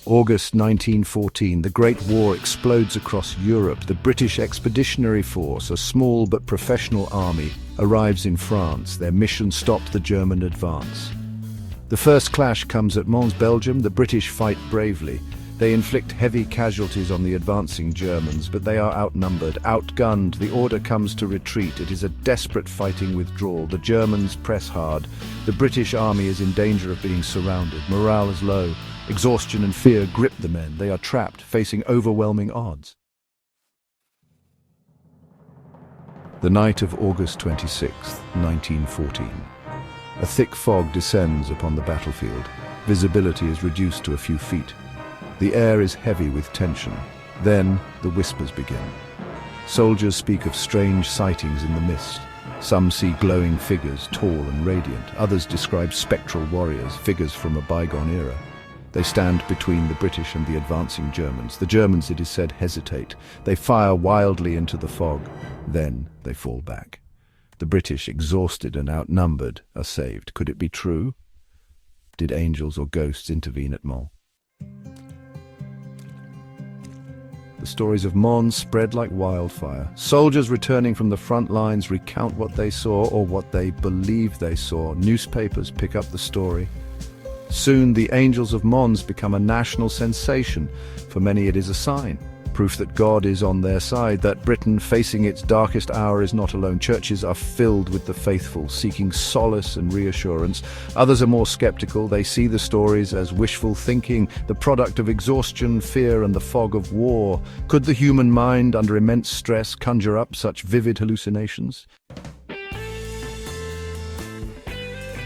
August 1914, the Great War explodes across Europe. The British Expeditionary Force, a small but professional army, arrives in France. Their mission: stop the German advance. The first clash comes at Mons, Belgium. The British fight bravely. They inflict heavy casualties on the advancing Germans, but they are outnumbered, outgunned. The order comes to retreat. It is a desperate fighting withdrawal. The Germans press hard. The British army is in danger of being surrounded. Morale is low. Exhaustion and fear grip the men. They are trapped, facing overwhelming odds. The night of August 26, 1914. A thick fog descends upon the battlefield. Visibility is reduced to a few feet. The air is heavy with tension. Then the whispers begin. Soldiers speak of strange sightings in the mist. Some see glowing figures, tall and radiant. Others describe spectral warriors, figures from a bygone era. They stand between the British and the advancing Germans. The Germans, it is said, hesitate. They fire wildly into the fog. Then they fall back. The British, exhausted and outnumbered, are saved. Could it be true? Did angels or ghosts intervene at Mons? The stories of Mons spread like wildfire. Soldiers returning from the front lines recount what they saw or what they believe they saw. Newspapers pick up the story. Soon the Angels of Mons become a national sensation. For many it is a sign, proof that God is on their side, that Britain, facing its darkest hour, is not alone. Churches are filled with the faithful, seeking solace and reassurance. Others are more skeptical. They see the stories as wishful thinking, the product of exhaustion, fear, and the fog of war. Could the human mind, under immense stress, conjure up such vivid hallucinations?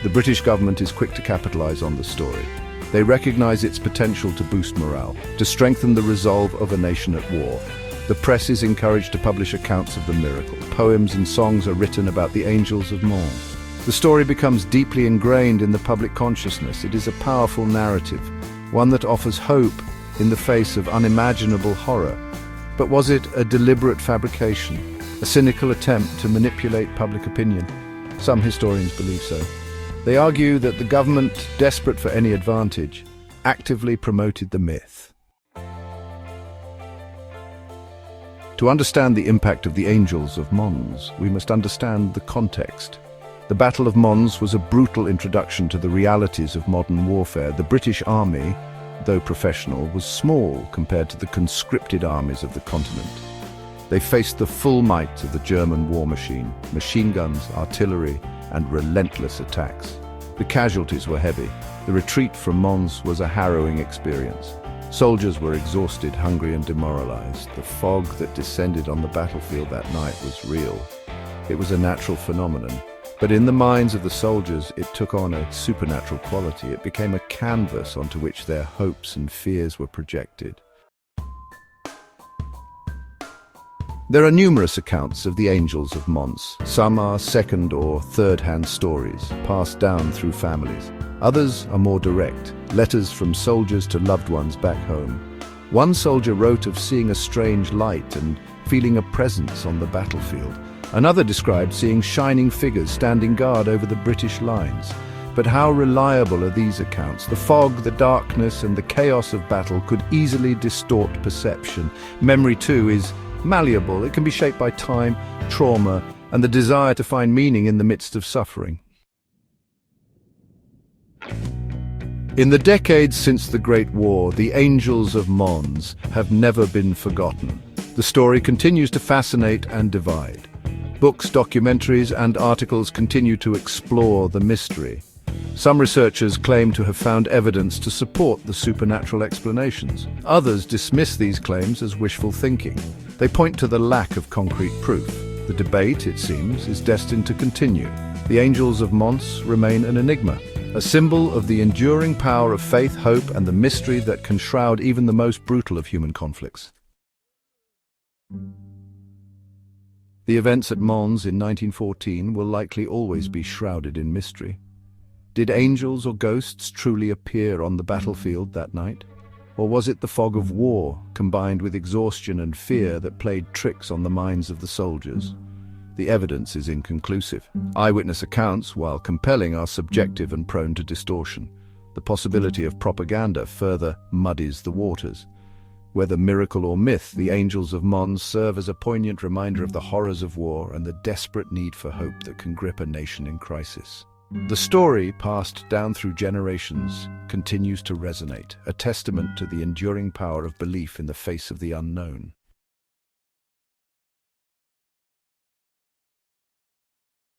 The British government is quick to capitalize on the story. They recognize its potential to boost morale, to strengthen the resolve of a nation at war. The press is encouraged to publish accounts of the miracle. Poems and songs are written about the Angels of Mons. The story becomes deeply ingrained in the public consciousness. It is a powerful narrative, one that offers hope in the face of unimaginable horror. But was it a deliberate fabrication, a cynical attempt to manipulate public opinion? Some historians believe so. They argue that the government, desperate for any advantage, actively promoted the myth. To understand the impact of the Angels of Mons, we must understand the context. The Battle of Mons was a brutal introduction to the realities of modern warfare. The British army, though professional, was small compared to the conscripted armies of the continent. They faced the full might of the German war machine, machine guns, artillery, and relentless attacks. The casualties were heavy. The retreat from Mons was a harrowing experience. Soldiers were exhausted, hungry, and demoralized. The fog that descended on the battlefield that night was real. It was a natural phenomenon, but in the minds of the soldiers it took on a supernatural quality. It became a canvas onto which their hopes and fears were projected. There are numerous accounts of the Angels of Mons. Some are second or third-hand stories, passed down through families. Others are more direct, letters from soldiers to loved ones back home. One soldier wrote of seeing a strange light and feeling a presence on the battlefield. Another described seeing shining figures standing guard over the British lines. But how reliable are these accounts? The fog, the darkness, and the chaos of battle could easily distort perception. Memory, too, is malleable. It can be shaped by time, trauma, and the desire to find meaning in the midst of suffering. In the decades since the Great War, the Angels of Mons have never been forgotten. The story continues to fascinate and divide. Books, documentaries, and articles continue to explore the mystery. Some researchers claim to have found evidence to support the supernatural explanations. Others dismiss these claims as wishful thinking. They point to the lack of concrete proof. The debate, it seems, is destined to continue. The Angels of Mons remain an enigma, a symbol of the enduring power of faith, hope, and the mystery that can shroud even the most brutal of human conflicts. The events at Mons in 1914 will likely always be shrouded in mystery. Did angels or ghosts truly appear on the battlefield that night? Or was it the fog of war, combined with exhaustion and fear, that played tricks on the minds of the soldiers? The evidence is inconclusive. Eyewitness accounts, while compelling, are subjective and prone to distortion. The possibility of propaganda further muddies the waters. Whether miracle or myth, the angels of Mons serve as a poignant reminder of the horrors of war and the desperate need for hope that can grip a nation in crisis. The story, passed down through generations, continues to resonate, a testament to the enduring power of belief in the face of the unknown.